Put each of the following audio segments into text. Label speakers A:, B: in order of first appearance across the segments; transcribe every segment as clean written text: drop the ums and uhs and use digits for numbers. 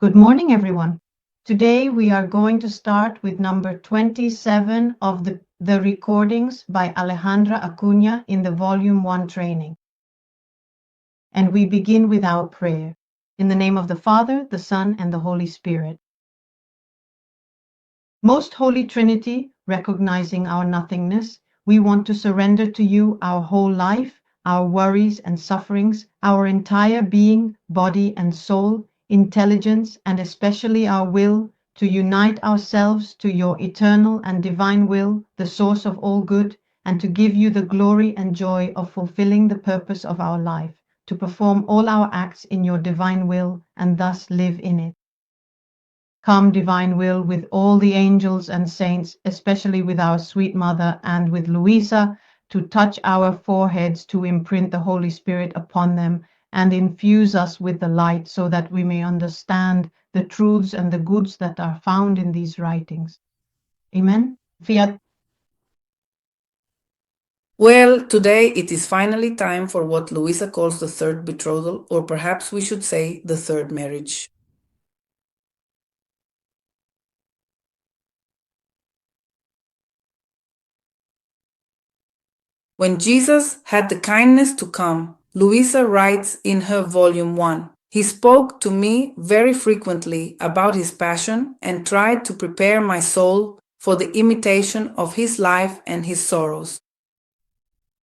A: Good morning, everyone. Today we are going to start with number 27 of the recordings by Alejandra Acuña in the Volume 1 training. And we begin with our prayer. In the name of the Father, the Son, and the Holy Spirit. Most Holy Trinity, recognizing our nothingness, we want to surrender to you our whole life, our worries and sufferings, our entire being, body and soul, intelligence, and especially our will, to unite ourselves to your eternal and divine will, the source of all good, and to give you the glory and joy of fulfilling the purpose of our life, to perform all our acts in your divine will, and thus live in it. Come, divine will, with all the angels and saints, especially with our sweet mother and with Louisa, to touch our foreheads, to imprint the Holy Spirit upon them, and infuse us with the light so that we may understand the truths and the goods that are found in these writings. Amen. Fiat.
B: Well, today it is finally time for what Luisa calls the third betrothal, or perhaps we should say the third marriage. When Jesus had the kindness to come, Luisa writes in her volume 1, he spoke to me very frequently about his passion and tried to prepare my soul for the imitation of his life and his sorrows.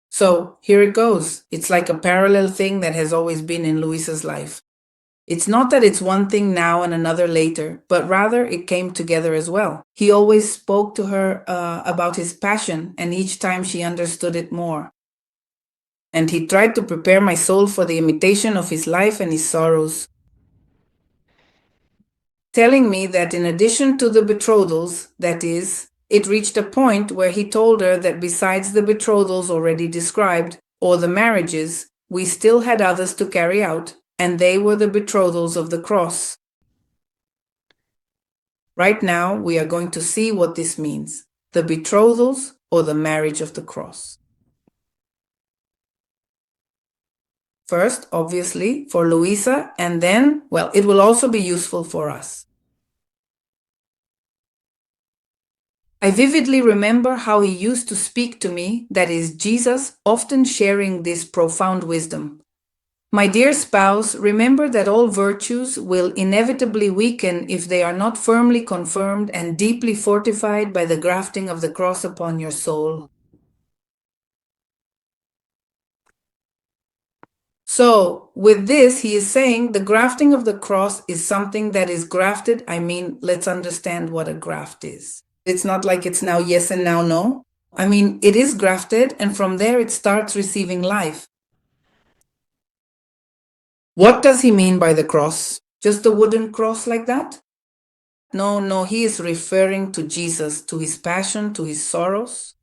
B: So here it goes. It's like a parallel thing that has always been in Luisa's life. It's not that it's one thing now and another later, but rather it came together as well. He always spoke to her about his passion, and each time she understood it more. And he tried to prepare my soul for the imitation of his life and his sorrows, telling me that in addition to the betrothals, that is, it reached a point where he told her that besides the betrothals already described, or the marriages, we still had others to carry out, and they were the betrothals of the cross. Right now, we are going to see what this means, the betrothals or the marriage of the cross. First, obviously, for Louisa, and then, well, it will also be useful for us. I vividly remember how he used to speak to me, that is, Jesus, often sharing this profound wisdom. My dear spouse, remember that all virtues will inevitably weaken if they are not firmly confirmed and deeply fortified by the grafting of the cross upon your soul. So, with this, he is saying the grafting of the cross is something that is grafted. I mean, let's understand what a graft is. It's not like it's now yes and now no. I mean, it is grafted, and from there it starts receiving life. What does he mean by the cross? Just a wooden cross like that? No, he is referring to Jesus, to his passion, to his sorrows.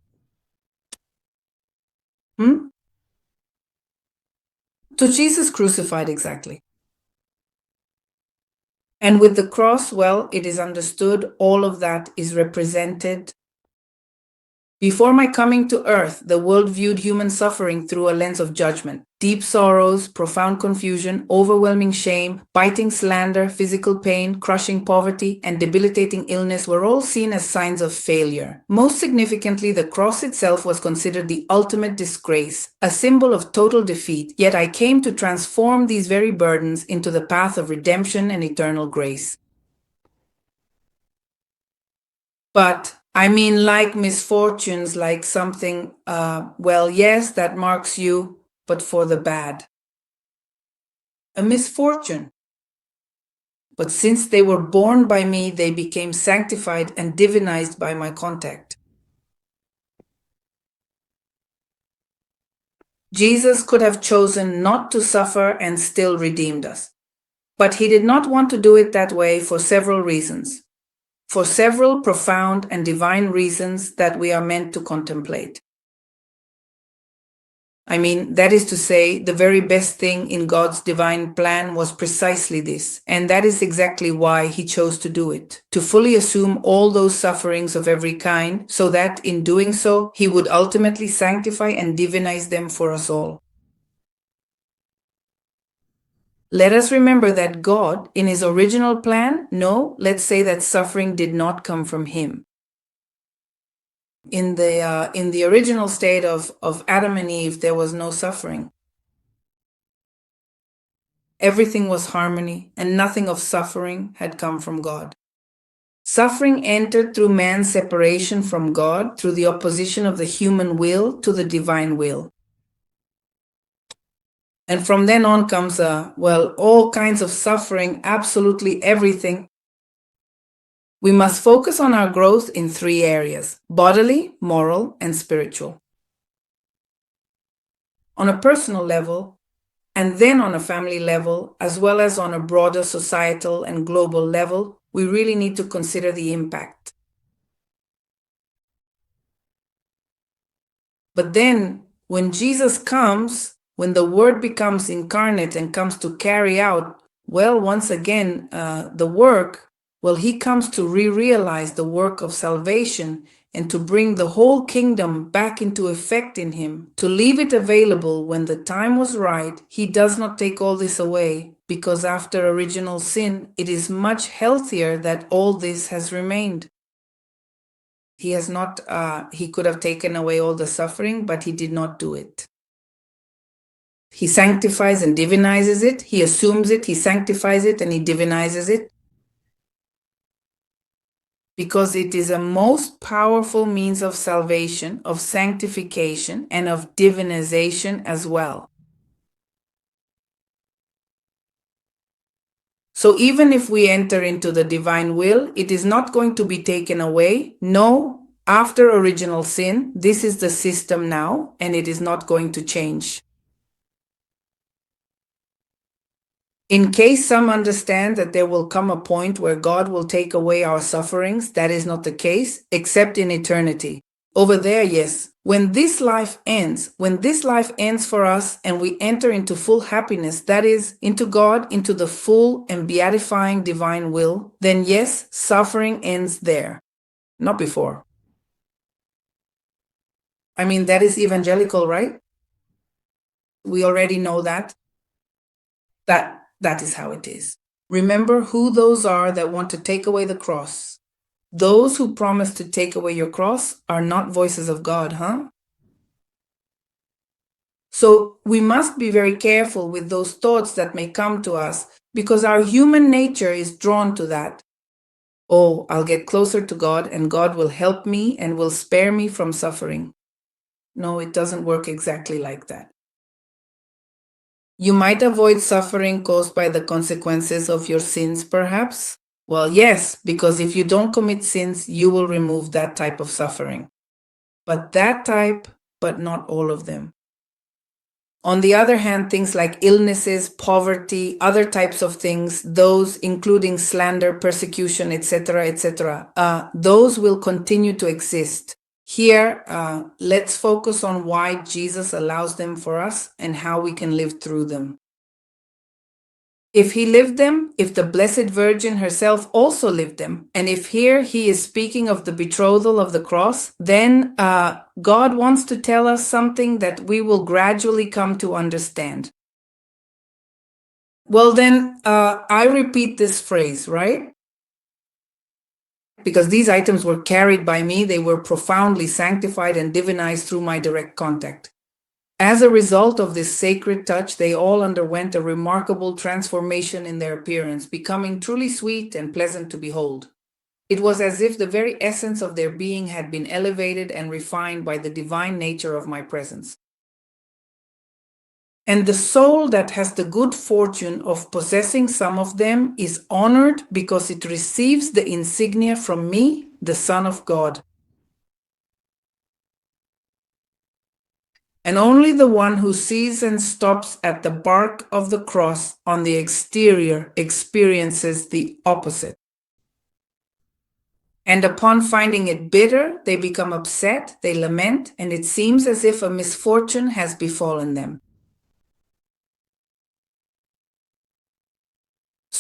B: To Jesus crucified, exactly. And with the cross, well, it is understood all of that is represented. Before my coming to earth, the world viewed human suffering through a lens of judgment. Deep sorrows, profound confusion, overwhelming shame, biting slander, physical pain, crushing poverty, and debilitating illness were all seen as signs of failure. Most significantly, the cross itself was considered the ultimate disgrace, a symbol of total defeat, yet I came to transform these very burdens into the path of redemption and eternal grace. But I mean, like misfortunes, like something, well, yes, that marks you, but for the bad. A misfortune. But since they were born by me, they became sanctified and divinized by my contact. Jesus could have chosen not to suffer and still redeemed us. But he did not want to do it that way for several reasons. For several profound and divine reasons that we are meant to contemplate. I mean, that is to say, the very best thing in God's divine plan was precisely this, and that is exactly why he chose to do it, to fully assume all those sufferings of every kind, so that in doing so, he would ultimately sanctify and divinize them for us all. Let us remember that God, in his original plan, let's say that suffering did not come from him. In the original state of Adam and Eve, there was no suffering. Everything was harmony, and nothing of suffering had come from God. Suffering entered through man's separation from God, through the opposition of the human will to the divine will. And from then on comes, all kinds of suffering, absolutely everything. We must focus on our growth in 3 areas: bodily, moral, and spiritual. On a personal level, and then on a family level, as well as on a broader societal and global level, we really need to consider the impact. But then, when Jesus comes, when the Word becomes incarnate and comes to carry out, once again, the work, he comes to realize the work of salvation and to bring the whole kingdom back into effect in him, to leave it available when the time was right. He does not take all this away, because after original sin, it is much healthier that all this has remained. He has not, he could have taken away all the suffering, but he did not do it. He sanctifies and divinizes it. He assumes it, he sanctifies it, and he divinizes it, because it is a most powerful means of salvation, of sanctification, and of divinization as well. So even if we enter into the divine will, it is not going to be taken away. No, after original sin, this is the system now, and it is not going to change. In case some understand that there will come a point where God will take away our sufferings, that is not the case, except in eternity. Over there, yes. When this life ends for us and we enter into full happiness, that is, into God, into the full and beatifying divine will, then yes, suffering ends there, not before. I mean, that is evangelical, right? We already know that. That is how it is. Remember who those are that want to take away the cross. Those who promise to take away your cross are not voices of God, huh? So we must be very careful with those thoughts that may come to us, because our human nature is drawn to that. Oh, I'll get closer to God and God will help me and will spare me from suffering. No, it doesn't work exactly like that. You might avoid suffering caused by the consequences of your sins, perhaps. Well, yes, because if you don't commit sins, you will remove that type of suffering. But that type, but not all of them. On the other hand, things like illnesses, poverty, other types of things, those including slander, persecution, etc., those will continue to exist. Here, let's focus on why Jesus allows them for us and how we can live through them. If he lived them, if the Blessed Virgin herself also lived them, and if here he is speaking of the betrothal of the cross, then God wants to tell us something that we will gradually come to understand. Well, then I repeat this phrase, right? Because these items were carried by me, they were profoundly sanctified and divinized through my direct contact. As a result of this sacred touch, they all underwent a remarkable transformation in their appearance, becoming truly sweet and pleasant to behold. It was as if the very essence of their being had been elevated and refined by the divine nature of my presence. And the soul that has the good fortune of possessing some of them is honored because it receives the insignia from me, the Son of God. And only the one who sees and stops at the bark of the cross on the exterior experiences the opposite. And upon finding it bitter, they become upset, they lament, and it seems as if a misfortune has befallen them.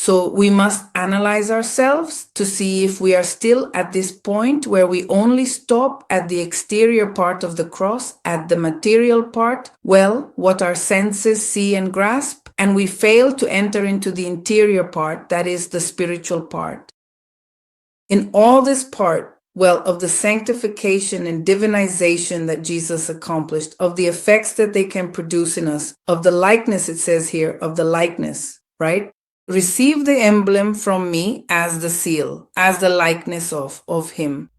B: So we must analyze ourselves to see if we are still at this point where we only stop at the exterior part of the cross, at the material part, well, what our senses see and grasp, and we fail to enter into the interior part, that is the spiritual part. In all this part, well, of the sanctification and divinization that Jesus accomplished, of the effects that they can produce in us, of the likeness, it says here, of the likeness, right? Receive the emblem from me as the seal, as the likeness of him.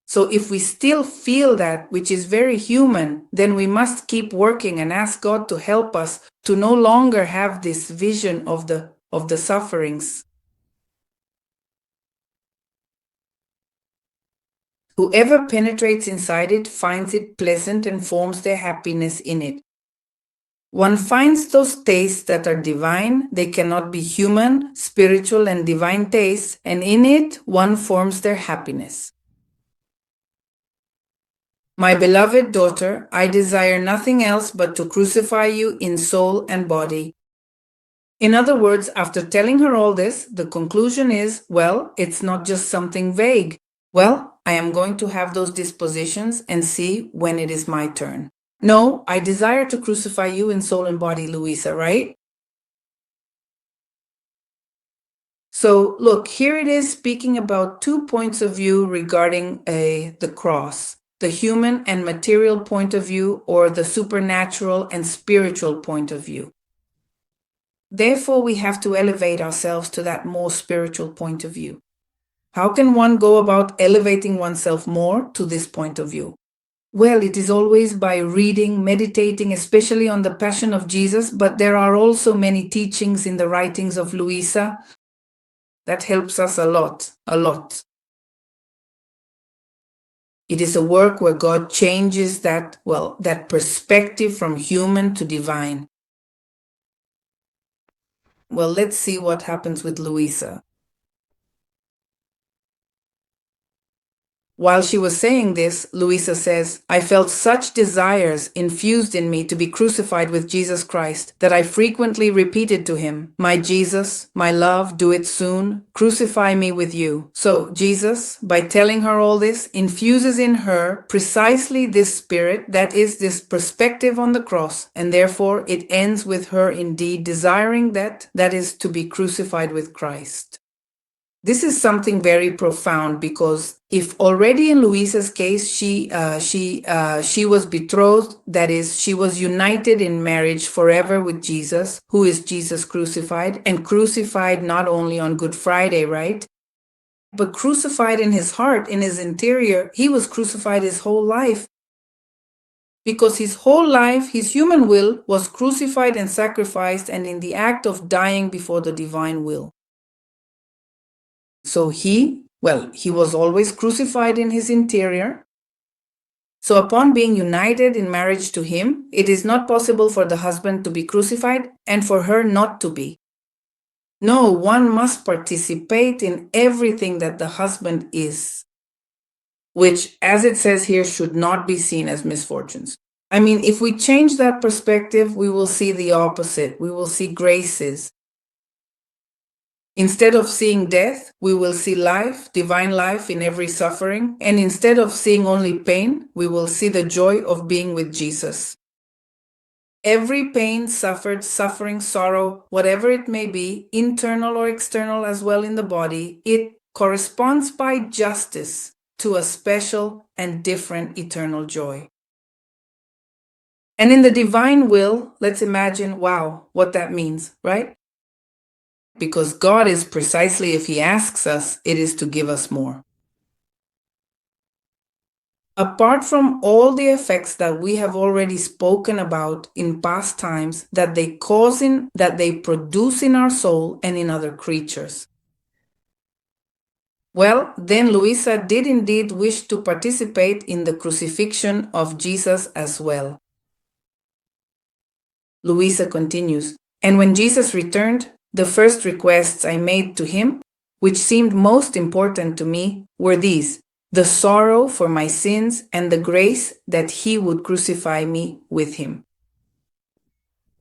B: So if we still feel that, which is very human, then we must keep working and ask God to help us to no longer have this vision of the sufferings. Whoever penetrates inside it finds it pleasant and forms their happiness in it. One finds those tastes that are divine, they cannot be human, spiritual, and divine tastes, and in it one forms their happiness. My beloved daughter, I desire nothing else but to crucify you in soul and body. In other words, after telling her all this, the conclusion is, well, it's not just something vague. Well, I am going to have those dispositions and see when it is my turn. No, I desire to crucify you in soul and body, Louisa, right? So look, here it is speaking about 2 points of view regarding the cross, the human and material point of view, or the supernatural and spiritual point of view. Therefore, we have to elevate ourselves to that more spiritual point of view. How can one go about elevating oneself more to this point of view? Well, it is always by reading, meditating, especially on the Passion of Jesus, but there are also many teachings in the writings of Louisa that helps us a lot, a lot. It is a work where God changes that perspective from human to divine. Well, let's see what happens with Louisa. While she was saying this, Louisa says, I felt such desires infused in me to be crucified with Jesus Christ that I frequently repeated to him, My Jesus, my love, do it soon, crucify me with you. So Jesus, by telling her all this, infuses in her precisely this spirit, that is, this perspective on the cross, and therefore it ends with her indeed desiring that is, to be crucified with Christ. This is something very profound, because if already in Louisa's case she was betrothed, that is, she was united in marriage forever with Jesus, who is Jesus crucified, and crucified not only on Good Friday, right? But crucified in his heart, in his interior. He was crucified his whole life, because his whole life, his human will, was crucified and sacrificed, and in the act of dying before the divine will. So he was always crucified in his interior. So upon being united in marriage to him, it is not possible for the husband to be crucified and for her not to be. No, one must participate in everything that the husband is, which, as it says here, should not be seen as misfortunes. I mean, if we change that perspective, we will see the opposite. We will see graces. Instead of seeing death, we will see life, divine life in every suffering. And instead of seeing only pain, we will see the joy of being with Jesus. Every pain, suffered, suffering, sorrow, whatever it may be, internal or external as well in the body, it corresponds by justice to a special and different eternal joy. And in the divine will, let's imagine, wow, what that means, right? Because God is precisely, if he asks us, it is to give us more. Apart from all the effects that we have already spoken about in past times, that they produce in our soul and in other creatures. Well, then Louisa did indeed wish to participate in the crucifixion of Jesus as well. Louisa continues, and when Jesus returned, the first requests I made to him, which seemed most important to me, were these: the sorrow for my sins and the grace that he would crucify me with him.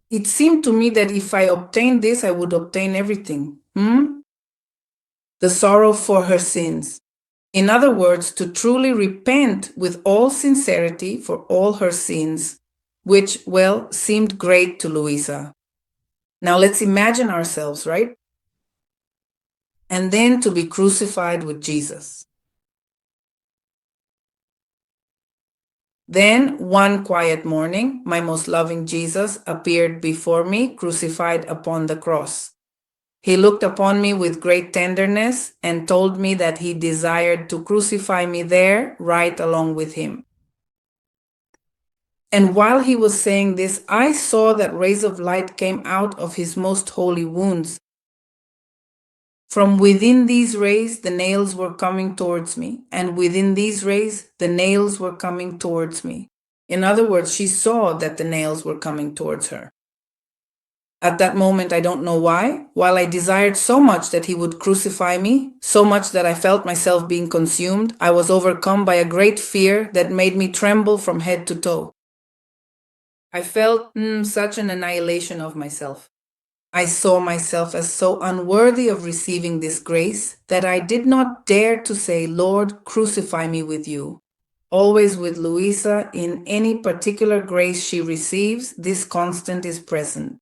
B: It seemed to me that if I obtained this, I would obtain everything. The sorrow for her sins. In other words, to truly repent with all sincerity for all her sins, which, well, seemed great to Louisa. Now let's imagine ourselves, right? And then to be crucified with Jesus. Then, one quiet morning, my most loving Jesus appeared before me, crucified upon the cross. He looked upon me with great tenderness and told me that he desired to crucify me there, right along with him. And while he was saying this, I saw that rays of light came out of his most holy wounds. From within these rays, the nails were coming towards me, and within these rays, the nails were coming towards me. In other words, she saw that the nails were coming towards her. At that moment, I don't know why, while I desired so much that he would crucify me, so much that I felt myself being consumed, I was overcome by a great fear that made me tremble from head to toe. I felt such an annihilation of myself. I saw myself as so unworthy of receiving this grace that I did not dare to say, Lord, crucify me with you. Always with Louisa, in any particular grace she receives, this constant is present.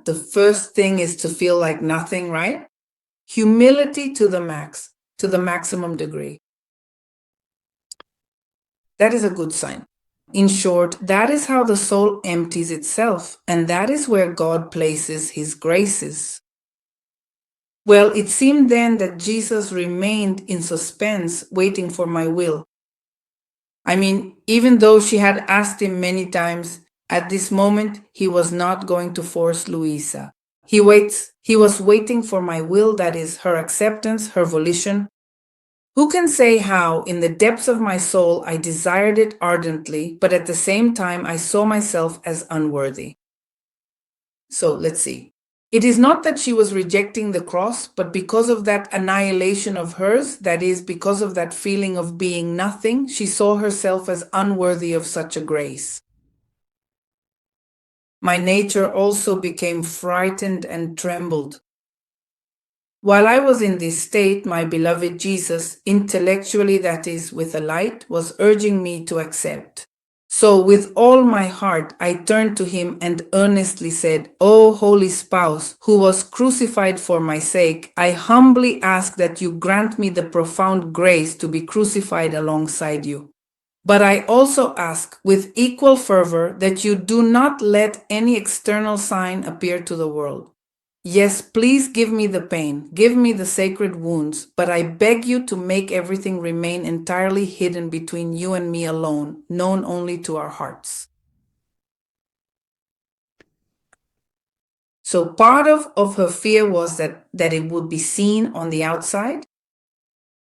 B: The first thing is to feel like nothing, right? Humility to the max, to the maximum degree. That is a good sign. In short, that is how the soul empties itself, and that is where God places his graces. Well, it seemed then that Jesus remained in suspense, waiting for my will. I mean, even though she had asked him many times, at this moment he was not going to force Louisa. He was waiting for my will, that is, her acceptance, her volition. Who can say how, in the depths of my soul, I desired it ardently, but at the same time I saw myself as unworthy? So let's see. It is not that she was rejecting the cross, but because of that annihilation of hers, that is, because of that feeling of being nothing, she saw herself as unworthy of such a grace. My nature also became frightened and trembled. While I was in this state, my beloved Jesus, intellectually, that is, with a light, was urging me to accept. So, with all my heart, I turned to him and earnestly said, O Holy Spouse, who was crucified for my sake, I humbly ask that you grant me the profound grace to be crucified alongside you. But I also ask with equal fervor that you do not let any external sign appear to the world. Yes, please give me the pain, give me the sacred wounds, but I beg you to make everything remain entirely hidden between you and me alone, known only to our hearts. So part of her fear was that it would be seen on the outside.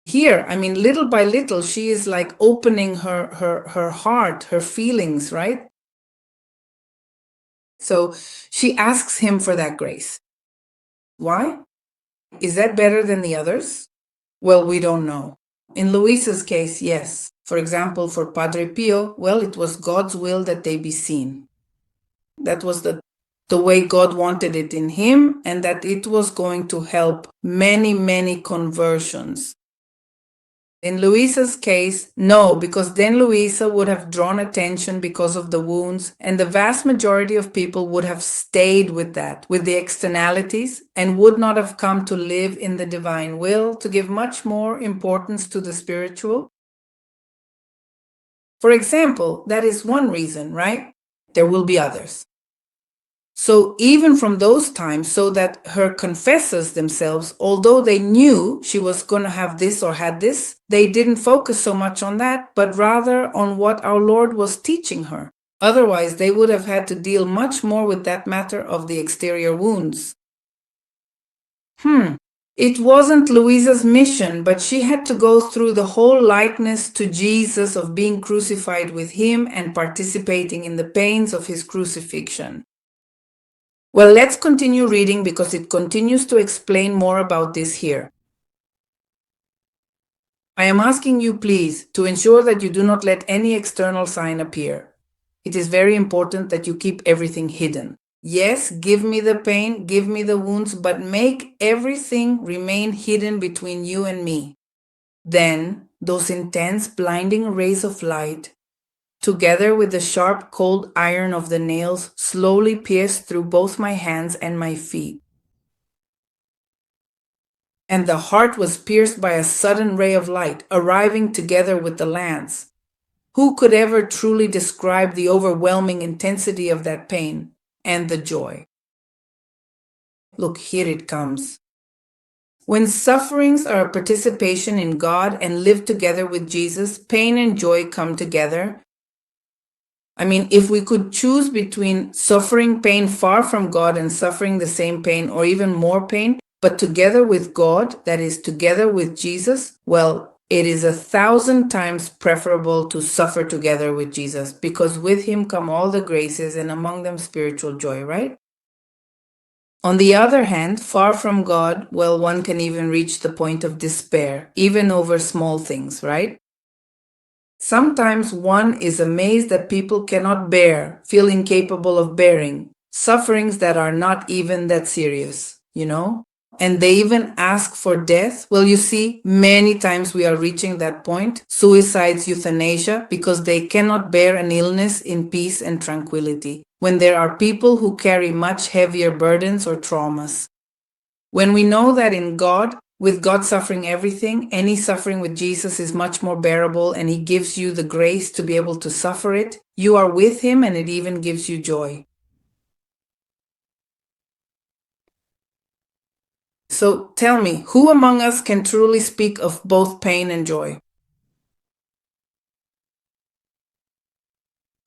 B: Here, I mean, little by little, she is like opening her heart, her feelings, right? So she asks him for that grace. Why? Is that better than the others? Well, we don't know. In Luisa's case, yes. For example, for Padre Pio, well, it was God's will that they be seen. That was the way God wanted it in him, and that it was going to help many, many conversions. In Luisa's case, no, because then Luisa would have drawn attention because of the wounds, and the vast majority of people would have stayed with that, with the externalities, and would not have come to live in the divine will, to give much more importance to the spiritual. For example, that is one reason, right? There will be others. So even from those times, so that her confessors themselves, although they knew she was going to have this or had this, they didn't focus so much on that, but rather on what our Lord was teaching her. Otherwise, they would have had to deal much more with that matter of the exterior wounds. It wasn't Louisa's mission, but she had to go through the whole likeness to Jesus of being crucified with him and participating in the pains of his crucifixion. Well, let's continue reading because it continues to explain more about this here. I am asking you, please, to ensure that you do not let any external sign appear. It is very important that you keep everything hidden. Yes, give me the pain, give me the wounds, but make everything remain hidden between you and me. Then, those intense, blinding rays of light, together with the sharp, cold iron of the nails, slowly pierced through both my hands and my feet. And the heart was pierced by a sudden ray of light, arriving together with the lance. Who could ever truly describe the overwhelming intensity of that pain and the joy? Look, here it comes. When sufferings are a participation in God and live together with Jesus, pain and joy come together. I mean, if we could choose between suffering pain far from God and suffering the same pain or even more pain, but together with God, that is, together with Jesus, well, it is 1,000 times preferable to suffer together with Jesus because with Him come all the graces and among them spiritual joy, right? On the other hand, far from God, well, one can even reach the point of despair, even over small things, right? Sometimes one is amazed that people cannot bear, feel incapable of bearing, sufferings that are not even that serious, you know? And they even ask for death. Well, you see, many times we are reaching that point, suicides, euthanasia, because they cannot bear an illness in peace and tranquility, when there are people who carry much heavier burdens or traumas. When we know that in God, with God suffering everything, any suffering with Jesus is much more bearable and He gives you the grace to be able to suffer it, you are with Him and it even gives you joy. So tell me, who among us can truly speak of both pain and joy?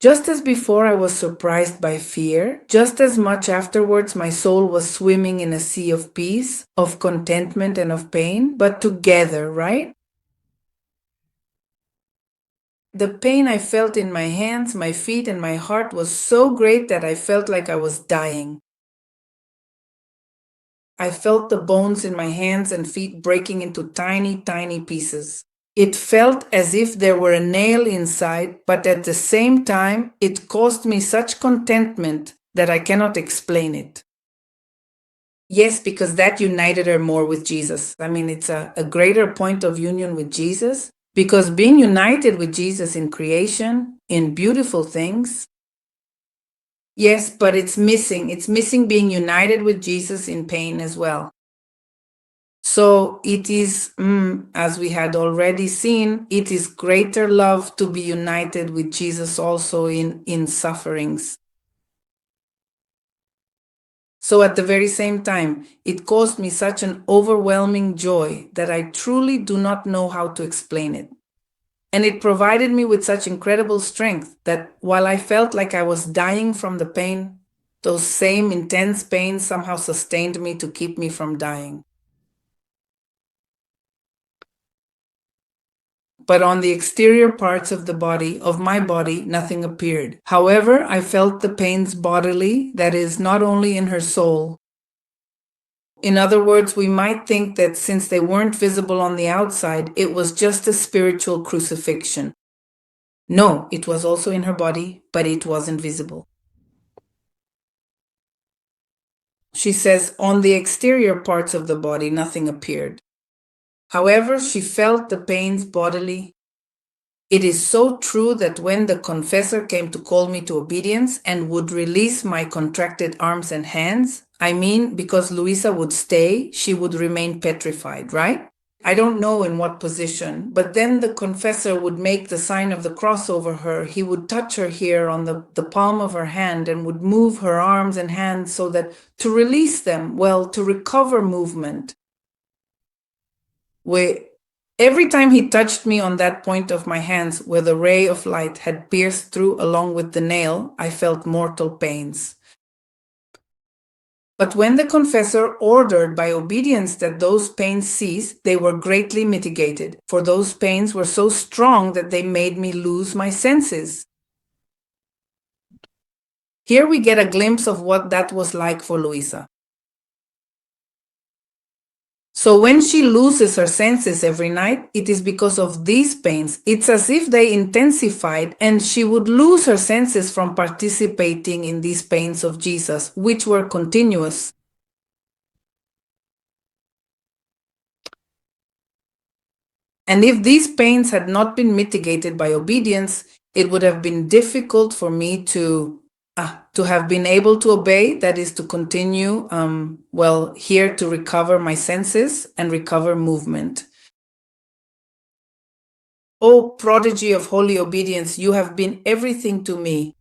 B: Just as before I was surprised by fear, just as much afterwards my soul was swimming in a sea of peace, of contentment, and of pain, but together, right? The pain I felt in my hands, my feet, and my heart was so great that I felt like I was dying. I felt the bones in my hands and feet breaking into tiny, tiny pieces. It felt as if there were a nail inside, but at the same time, it caused me such contentment that I cannot explain it. Yes, because that united her more with Jesus. I mean, it's a greater point of union with Jesus, because being united with Jesus in creation, in beautiful things, yes, but it's missing. It's missing being united with Jesus in pain as well. So it is, as we had already seen, it is greater love to be united with Jesus also in sufferings. So at the very same time, it caused me such an overwhelming joy that I truly do not know how to explain it. And it provided me with such incredible strength that while I felt like I was dying from the pain, those same intense pains somehow sustained me to keep me from dying. But on the exterior parts of the body, of my body, nothing appeared. However, I felt the pains bodily, that is, not only in her soul. In other words, we might think that since they weren't visible on the outside, it was just a spiritual crucifixion. No, it was also in her body, but it wasn't visible. She says, on the exterior parts of the body, nothing appeared. However, she felt the pains bodily. It is so true that when the confessor came to call me to obedience and would release my contracted arms and hands, I mean, because Luisa would stay, she would remain petrified, right? I don't know in what position, but then the confessor would make the sign of the cross over her. He would touch her here on the palm of her hand and would move her arms and hands so that to release them, well, to recover movement. Every time he touched me on that point of my hands where the ray of light had pierced through along with the nail, I felt mortal pains. But when the confessor ordered by obedience that those pains cease, they were greatly mitigated, for those pains were so strong that they made me lose my senses. Here we get a glimpse of what that was like for Luisa. So when she loses her senses every night, it is because of these pains. It's as if they intensified and she would lose her senses from participating in these pains of Jesus, which were continuous. And if these pains had not been mitigated by obedience, it would have been difficult for me to have been able to obey, that is to continue, here to recover my senses and recover movement. O prodigy of holy obedience, you have been everything to me.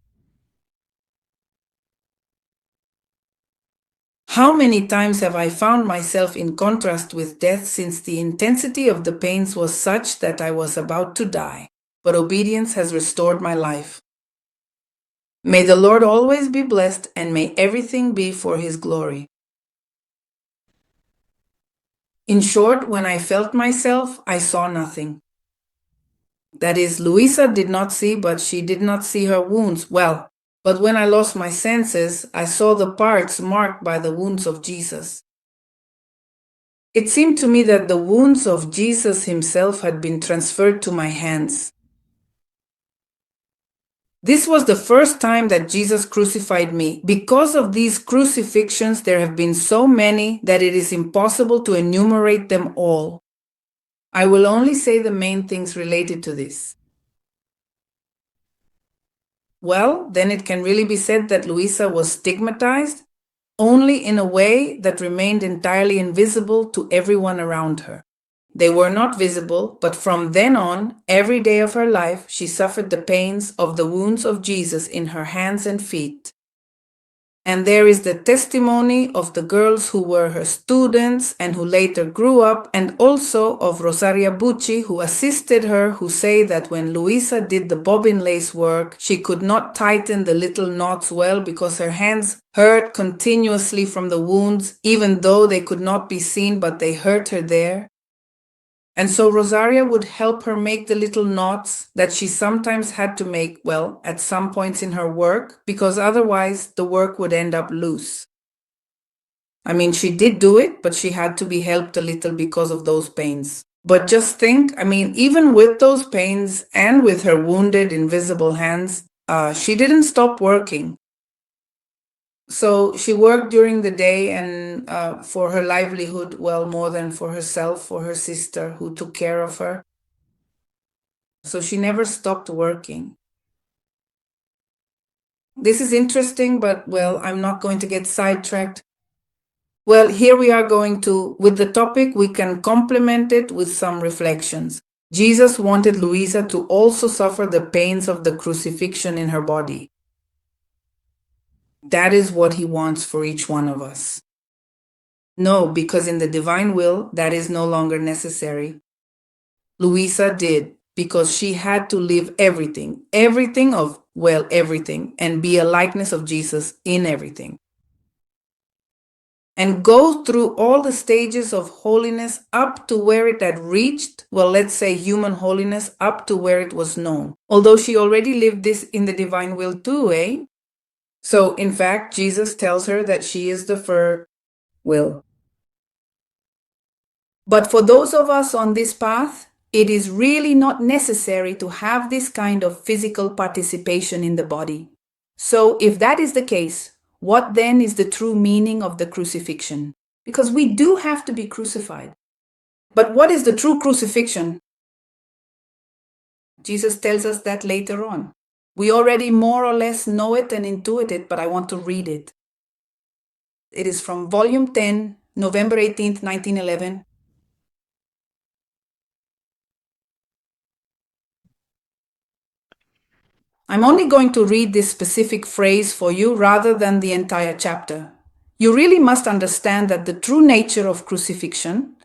B: How many times have I found myself in contrast with death, since the intensity of the pains was such that I was about to die, but obedience has restored my life. May the Lord always be blessed, and may everything be for His glory. In short, when I felt myself, I saw nothing. That is, Louisa did not see, but she did not see her wounds. Well, but when I lost my senses, I saw the parts marked by the wounds of Jesus. It seemed to me that the wounds of Jesus Himself had been transferred to my hands. This was the first time that Jesus crucified me. Because of these crucifixions, there have been so many that it is impossible to enumerate them all. I will only say the main things related to this. Well, then it can really be said that Luisa was stigmatized, only in a way that remained entirely invisible to everyone around her. They were not visible, but from then on, every day of her life, she suffered the pains of the wounds of Jesus in her hands and feet. And there is the testimony of the girls who were her students and who later grew up, and also of Rosaria Bucci, who assisted her, who say that when Luisa did the bobbin lace work, she could not tighten the little knots well because her hands hurt continuously from the wounds, even though they could not be seen, but they hurt her there. And so Rosaria would help her make the little knots that she sometimes had to make, at some points in her work, because otherwise the work would end up loose. I mean, she did do it, but she had to be helped a little because of those pains. But just think, even with those pains and with her wounded, invisible hands, she didn't stop working. So she worked during the day and for her livelihood, more than for herself, for her sister who took care of her. So she never stopped working. This is interesting, but I'm not going to get sidetracked. Here we are with the topic, we can complement it with some reflections. Jesus wanted Luisa to also suffer the pains of the crucifixion in her body. That is what He wants for each one of us. No, because in the divine will, that is no longer necessary. Luisa did, because she had to live everything, everything, and be a likeness of Jesus in everything. And go through all the stages of holiness up to where it had reached, let's say human holiness, up to where it was known. Although she already lived this in the divine will too, eh? So, in fact, Jesus tells her that she is the first will. But for those of us on this path, it is really not necessary to have this kind of physical participation in the body. So, if that is the case, what then is the true meaning of the crucifixion? Because we do have to be crucified. But what is the true crucifixion? Jesus tells us that later on. We already more or less know it and intuit it, but I want to read it. It is from volume 10, November 18th, 1911. I'm only going to read this specific phrase for you rather than the entire chapter. You really must understand that the true nature of crucifixion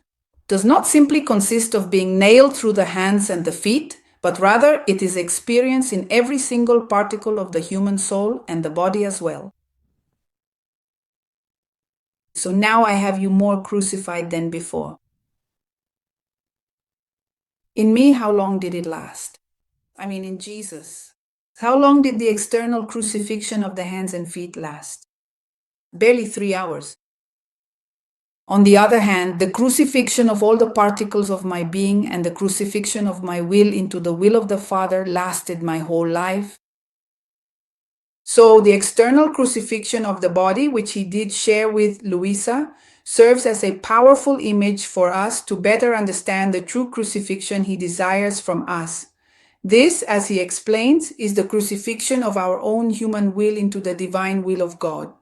B: does not simply consist of being nailed through the hands and the feet, but rather it is experienced in every single particle of the human soul and the body as well. So now I have you more crucified than before. In me, how long did it last? In Jesus. How long did the external crucifixion of the hands and feet last? Barely 3 hours. On the other hand, the crucifixion of all the particles of my being and the crucifixion of my will into the will of the Father lasted my whole life. So the external crucifixion of the body, which he did share with Louisa, serves as a powerful image for us to better understand the true crucifixion he desires from us. This, as he explains, is the crucifixion of our own human will into the divine will of God.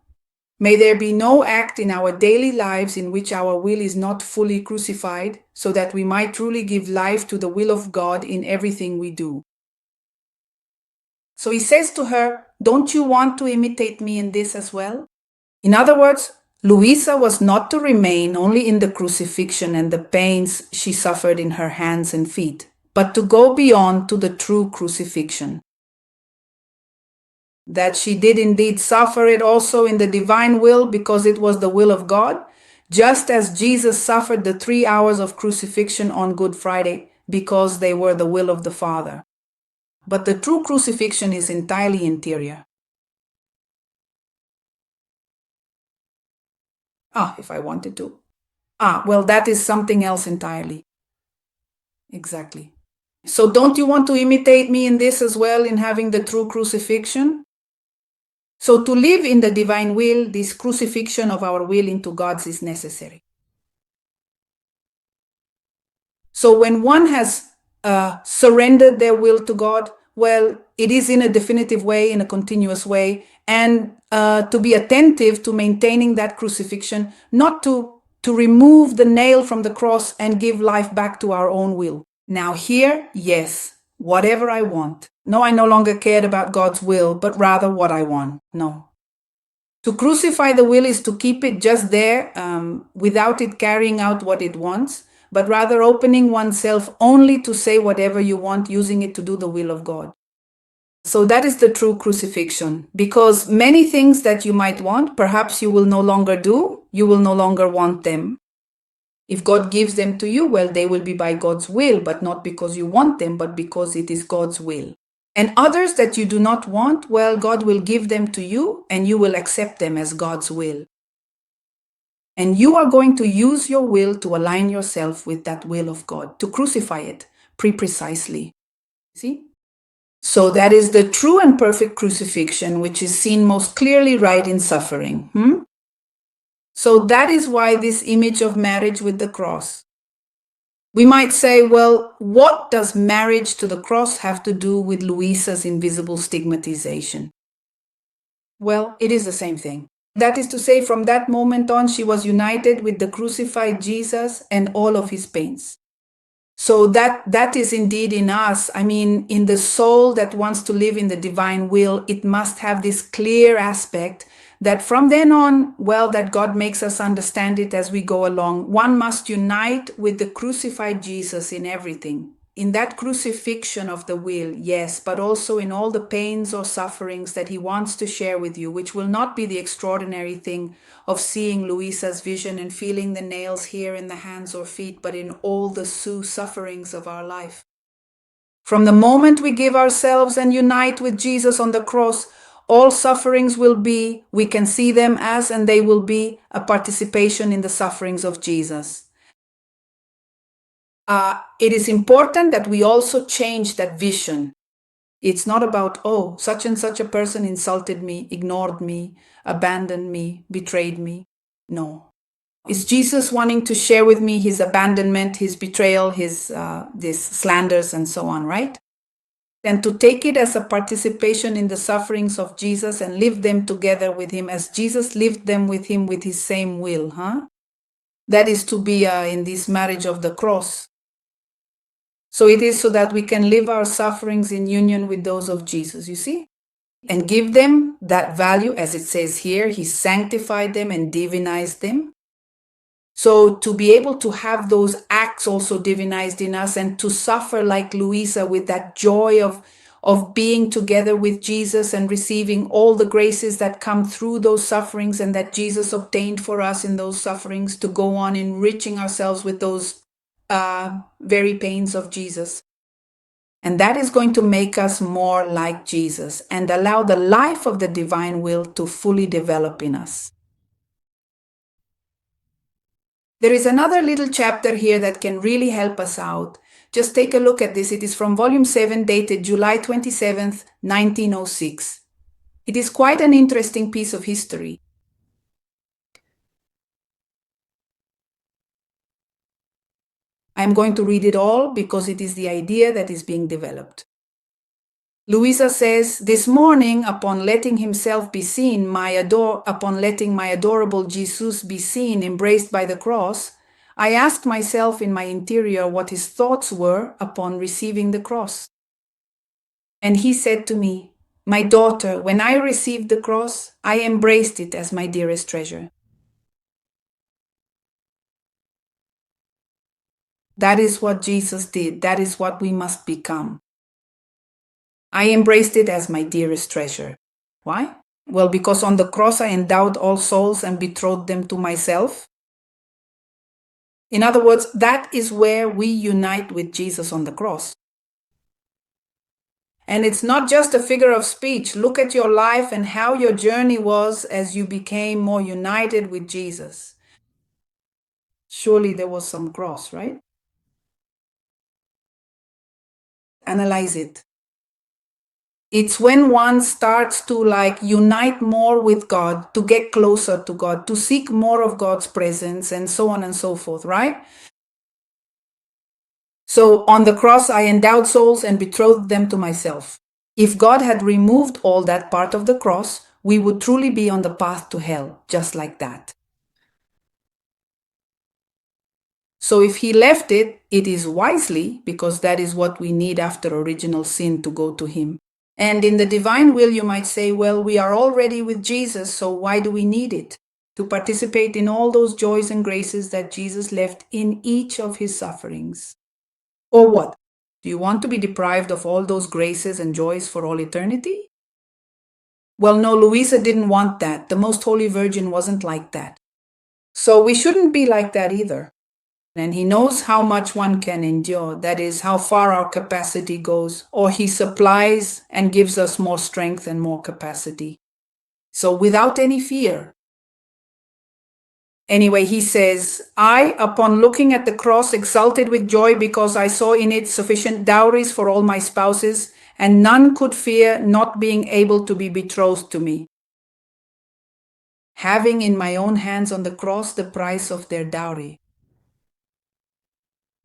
B: May there be no act in our daily lives in which our will is not fully crucified, so that we might truly give life to the will of God in everything we do. So he says to her, "Don't you want to imitate me in this as well?" In other words, Louisa was not to remain only in the crucifixion and the pains she suffered in her hands and feet, but to go beyond to the true crucifixion. That she did indeed suffer it also in the divine will because it was the will of God, just as Jesus suffered the 3 hours of crucifixion on Good Friday because they were the will of the Father. But the true crucifixion is entirely interior. If I wanted to. Well, that is something else entirely. Exactly. So don't you want to imitate me in this as well, in having the true crucifixion? So to live in the divine will, this crucifixion of our will into God's is necessary. So when one has surrendered their will to God, well, it is in a definitive way, in a continuous way, and to be attentive to maintaining that crucifixion, not to remove the nail from the cross and give life back to our own will. Now here, yes, whatever I want. No, I no longer cared about God's will, but rather what I want. No. To crucify the will is to keep it just there without it carrying out what it wants, but rather opening oneself only to say whatever you want, using it to do the will of God. So that is the true crucifixion, because many things that you might want, perhaps you will no longer do, you will no longer want them. If God gives them to you, well, they will be by God's will, but not because you want them, but because it is God's will. And others that you do not want, well, God will give them to you and you will accept them as God's will. And you are going to use your will to align yourself with that will of God, to crucify it precisely. See? So that is the true and perfect crucifixion, which is seen most clearly right in suffering. So that is why this image of marriage with the cross. We might say, well, what does marriage to the cross have to do with Louisa's invisible stigmatization? Well, it is the same thing. That is to say, from that moment on, she was united with the crucified Jesus and all of his pains. So that is indeed in us. I mean, in the soul that wants to live in the divine will, it must have this clear aspect that from then on, well, that God makes us understand it as we go along. One must unite with the crucified Jesus in everything. In that crucifixion of the will, yes, but also in all the pains or sufferings that he wants to share with you, which will not be the extraordinary thing of seeing Louisa's vision and feeling the nails here in the hands or feet, but in all the sufferings of our life. From the moment we give ourselves and unite with Jesus on the cross, all sufferings will be, we can see them as, and they will be a participation in the sufferings of Jesus. It is important that we also change that vision. It's not about, such and such a person insulted me, ignored me, abandoned me, betrayed me. No. It's Jesus wanting to share with me his abandonment, his betrayal, his slanders, and so on, right? And to take it as a participation in the sufferings of Jesus and live them together with him as Jesus lived them with him with his same will, That is to be in this marriage of the cross. So it is so that we can live our sufferings in union with those of Jesus, you see? And give them that value, as it says here, he sanctified them and divinized them. So to be able to have those acts also divinized in us and to suffer like Louisa with that joy of being together with Jesus and receiving all the graces that come through those sufferings and that Jesus obtained for us in those sufferings, to go on enriching ourselves with those very pains of Jesus. And that is going to make us more like Jesus and allow the life of the divine will to fully develop in us. There is another little chapter here that can really help us out. Just take a look at this. It is from volume 7, dated July 27th, 1906. It is quite an interesting piece of history. I'm going to read it all because it is the idea that is being developed. Louisa says, "This morning, upon letting himself be seen, upon letting my adorable Jesus be seen, embraced by the cross, I asked myself in my interior what his thoughts were upon receiving the cross. And he said to me, 'My daughter, when I received the cross, I embraced it as my dearest treasure.'" That is what Jesus did. That is what we must become. I embraced it as my dearest treasure. Why? Well, because on the cross I endowed all souls and betrothed them to myself. In other words, that is where we unite with Jesus on the cross. And it's not just a figure of speech. Look at your life and how your journey was as you became more united with Jesus. Surely there was some cross, right? Analyze it. It's when one starts to unite more with God, to get closer to God, to seek more of God's presence, and so on and so forth, right? So on the cross, I endowed souls and betrothed them to myself. If God had removed all that part of the cross, we would truly be on the path to hell, just like that. So if he left it, it is wisely, because that is what we need after original sin to go to him. And in the divine will, you might say, well, we are already with Jesus, so why do we need it? To participate in all those joys and graces that Jesus left in each of his sufferings. Or what? Do you want to be deprived of all those graces and joys for all eternity? Well, no, Louisa didn't want that. The Most Holy Virgin wasn't like that. So we shouldn't be like that either. And he knows how much one can endure, that is, how far our capacity goes, or he supplies and gives us more strength and more capacity. So without any fear. Anyway, he says, "I, upon looking at the cross, exulted with joy because I saw in it sufficient dowries for all my spouses, and none could fear not being able to be betrothed to me, having in my own hands on the cross the price of their dowry.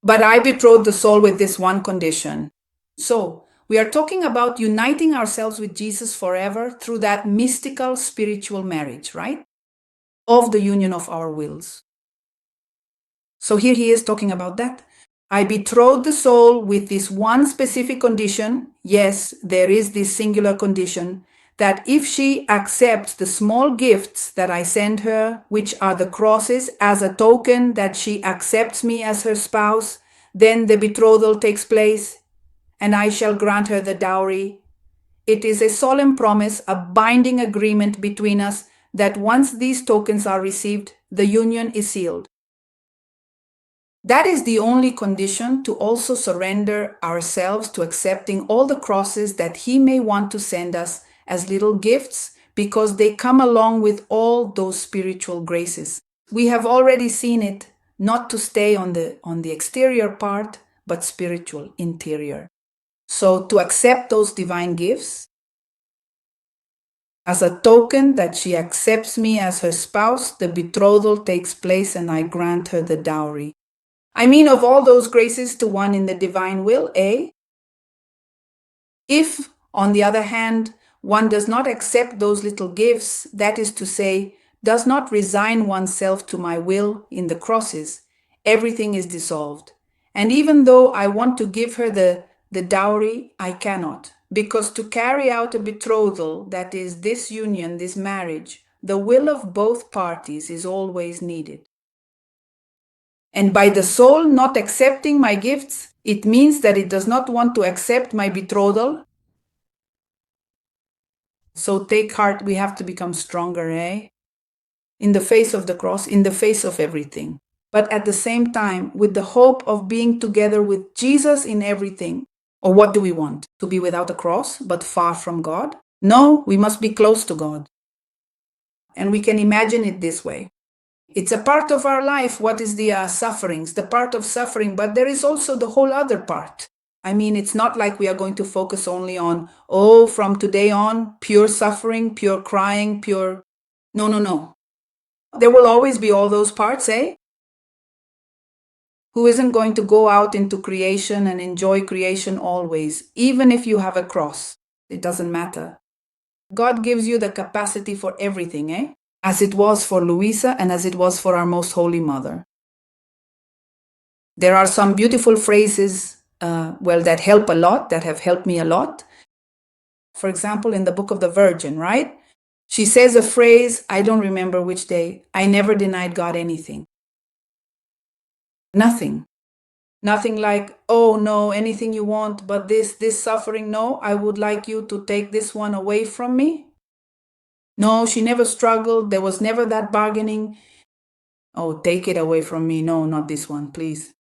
B: But I betrothed the soul with this one condition." So, we are talking about uniting ourselves with Jesus forever through that mystical spiritual marriage, right? Of the union of our wills. So here he is talking about that. "I betrothed the soul with this one specific condition." Yes, there is this singular condition, that if she accepts the small gifts that I send her, which are the crosses, as a token that she accepts me as her spouse, then the betrothal takes place, and I shall grant her the dowry. It is a solemn promise, a binding agreement between us, that once these tokens are received, the union is sealed. That is the only condition, to also surrender ourselves to accepting all the crosses that he may want to send us as little gifts, because they come along with all those spiritual graces. We have already seen it, not to stay on the exterior part, but spiritual, interior. So to accept those divine gifts as a token that she accepts me as her spouse, the betrothal takes place and I grant her the dowry. I mean, of all those graces to one in the divine will, eh? If, on the other hand, one does not accept those little gifts, that is to say, does not resign oneself to my will in the crosses, everything is dissolved. And even though I want to give her the dowry, I cannot. Because to carry out a betrothal, that is, this union, this marriage, the will of both parties is always needed. And by the soul not accepting my gifts, it means that it does not want to accept my betrothal. So take heart, we have to become stronger, eh? In the face of the cross, in the face of everything. But at the same time, with the hope of being together with Jesus in everything. Or what do we want? To be without a cross, but far from God? No, we must be close to God. And we can imagine it this way. It's a part of our life. What is the sufferings, the part of suffering, but there is also the whole other part. I mean, it's not like we are going to focus only on, oh, from today on, pure suffering, pure crying, pure. No, no, no. There will always be all those parts, eh? Who isn't going to go out into creation and enjoy creation always, even if you have a cross? It doesn't matter. God gives you the capacity for everything, eh? As it was for Louisa and as it was for our Most Holy Mother. There are some beautiful phrases, that help a lot, that have helped me a lot. For example, in the Book of the Virgin, right? She says a phrase, I don't remember which day, I never denied God anything. Nothing. Nothing like, oh no, anything you want, but this suffering, no, I would like you to take this one away from me. No, she never struggled. There was never that bargaining. Oh, take it away from me. No, not this one, please.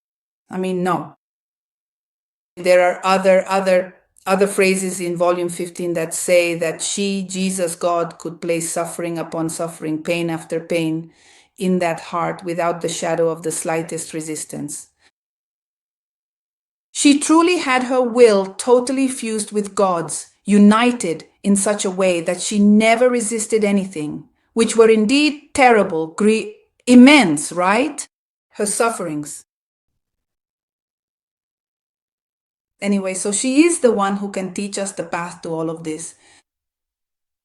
B: I mean, no. There are other phrases in volume 15 that say that she, Jesus, God, could place suffering upon suffering, pain after pain in that heart without the shadow of the slightest resistance. She truly had her will totally fused with God's, united in such a way that she never resisted anything, which were indeed terrible, immense, right? Her sufferings. Anyway, so she is the one who can teach us the path to all of this.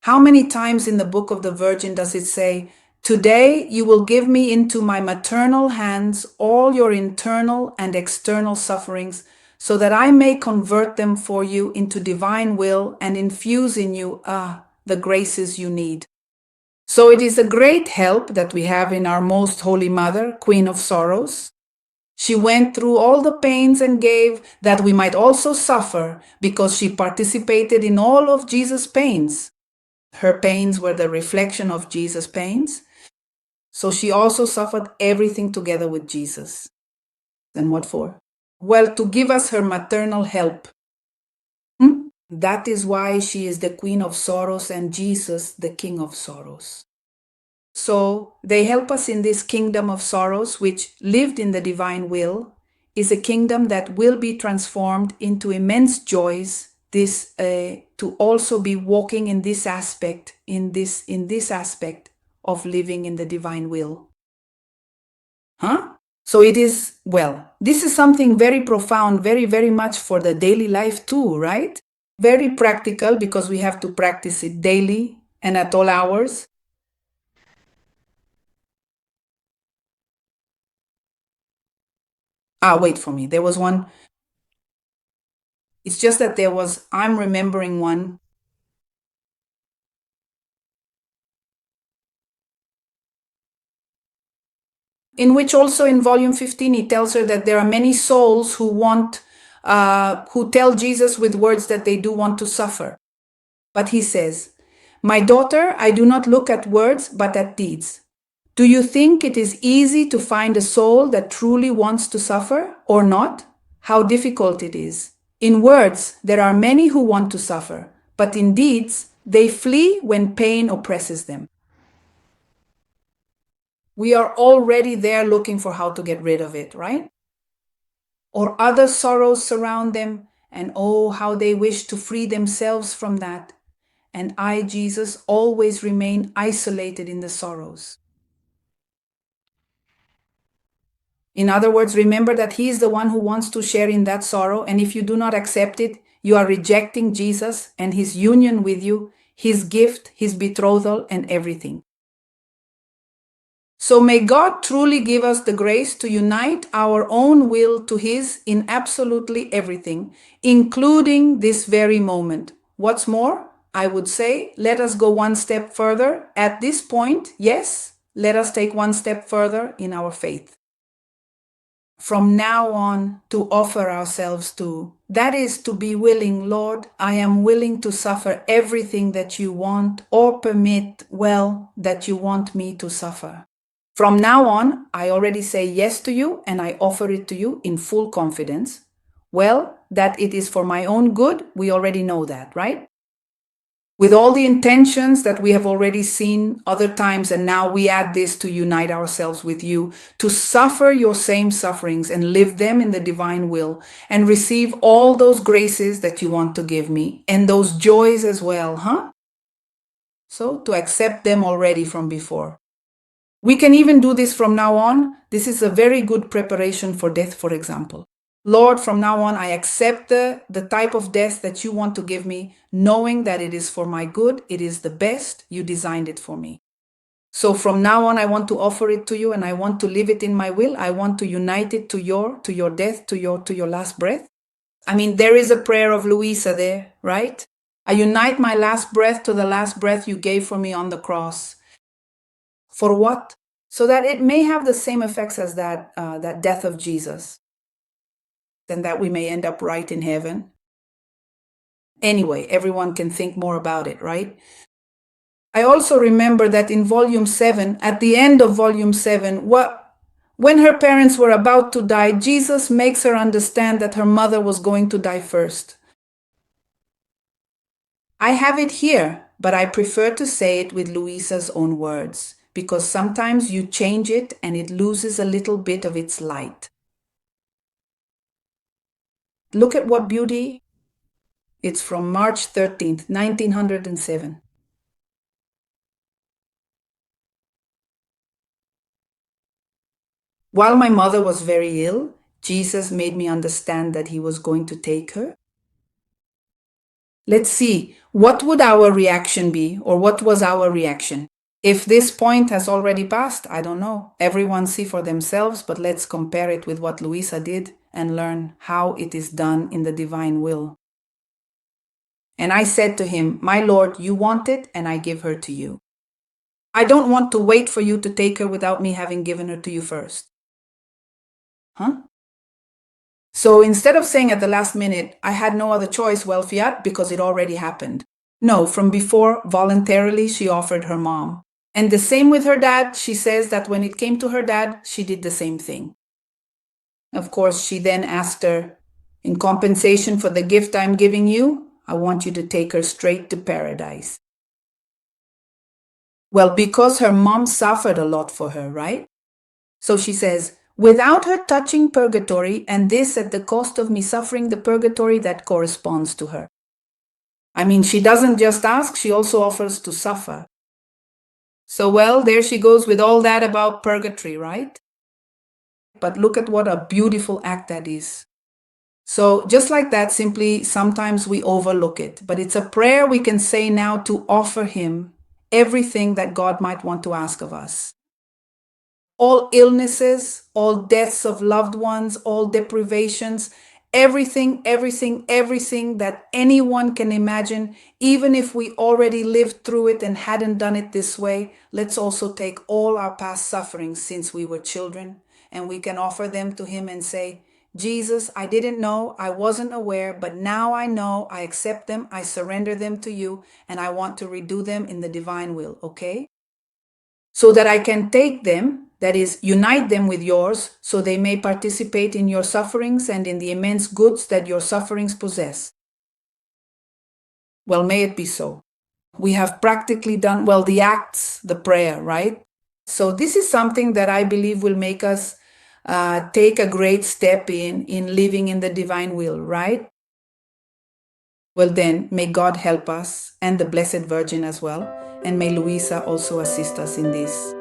B: How many times in the Book of the Virgin does it say, today you will give me into my maternal hands all your internal and external sufferings, so that I may convert them for you into divine will and infuse in you the graces you need. So it is a great help that we have in our Most Holy Mother, Queen of Sorrows. She went through all the pains and gave that we might also suffer, because she participated in all of Jesus' pains. Her pains were the reflection of Jesus' pains. So she also suffered everything together with Jesus. And what for? Well, to give us her maternal help. That is why she is the Queen of Sorrows and Jesus the King of Sorrows. So they help us in this kingdom of sorrows, which lived in the divine will, is a kingdom that will be transformed into immense joys. This to also be walking in this aspect, in this aspect of living in the divine will. So it is, this is something very profound, very, very much for the daily life too, right? Very practical, because we have to practice it daily and at all hours. Wait for me. There was one. It's just that I'm remembering one. In which also in volume 15, he tells her that there are many souls who who tell Jesus with words that they do want to suffer. But he says, my daughter, I do not look at words, but at deeds. Do you think it is easy to find a soul that truly wants to suffer or not? How difficult it is. In words, there are many who want to suffer, but in deeds, they flee when pain oppresses them. We are already there looking for how to get rid of it, right? Or other sorrows surround them, and oh, how they wish to free themselves from that. And I, Jesus, always remain isolated in the sorrows. In other words, remember that He is the one who wants to share in that sorrow, and if you do not accept it, you are rejecting Jesus and His union with you, His gift, His betrothal, and everything. So may God truly give us the grace to unite our own will to His in absolutely everything, including this very moment. What's more, I would say, let us go one step further. At this point, yes, let us take one step further in our faith. From now on, to offer ourselves to, that is to be willing, Lord, I am willing to suffer everything that you want or permit, that you want me to suffer. From now on, I already say yes to you and I offer it to you in full confidence. That it is for my own good, we already know that, right? with all the intentions that we have already seen other times, and now we add this to unite ourselves with you, to suffer your same sufferings and live them in the divine will, and receive all those graces that you want to give me, and those joys as well, huh? So, to accept them already from before. We can even do this from now on. This is a very good preparation for death, for example. Lord, from now on, I accept the type of death that you want to give me, knowing that it is for my good, it is the best, you designed it for me. So from now on, I want to offer it to you and I want to live it in my will. I want to unite it to your death, to your last breath. I mean, there is a prayer of Louisa there, right? I unite my last breath to the last breath you gave for me on the cross. For what? So that it may have the same effects as that death of Jesus, and that we may end up right in heaven. Anyway, everyone can think more about it, right? I also remember that in volume 7, at the end of volume 7, when her parents were about to die, Jesus makes her understand that her mother was going to die first. I have it here, but I prefer to say it with Luisa's own words, because sometimes you change it and it loses a little bit of its light. Look at what beauty. It's from March 13th, 1907. While my mother was very ill, Jesus made me understand that he was going to take her. Let's see, what would our reaction be, or what was our reaction? If this point has already passed, I don't know. Everyone see for themselves, but let's compare it with what Luisa did and learn how it is done in the divine will. And I said to him, "My Lord, you want it, and I give her to you. I don't want to wait for you to take her without me having given her to you first." Huh? So instead of saying at the last minute, I had no other choice, well, fiat, because it already happened. No, from before, voluntarily, she offered her mom. And the same with her dad. She says that when it came to her dad, she did the same thing. Of course, she then asked her, "In compensation for the gift I'm giving you, I want you to take her straight to paradise." Well, because her mom suffered a lot for her, right? So she says, "Without her touching purgatory, and this at the cost of me suffering the purgatory that corresponds to her." I mean, she doesn't just ask, she also offers to suffer. So, well, there she goes with all that about purgatory, right? But look at what a beautiful act that is. So, just like that, simply sometimes we overlook it. But it's a prayer we can say now to offer Him everything that God might want to ask of us. All illnesses, all deaths of loved ones, all deprivations, everything, everything, everything that anyone can imagine, even if we already lived through it and hadn't done it this way, let's also take all our past sufferings since we were children, and we can offer them to Him and say, "Jesus, I didn't know, I wasn't aware, but now I know, I accept them, I surrender them to you, and I want to redo them in the divine will, okay? So that I can take them, that is, unite them with yours, so they may participate in your sufferings and in the immense goods that your sufferings possess." Well, may it be so. We have practically done, well, the acts, the prayer, right? So this is something that I believe will make us take a great step in living in the divine will, right? Well, then, may God help us and the Blessed Virgin as well, and may Luisa also assist us in this.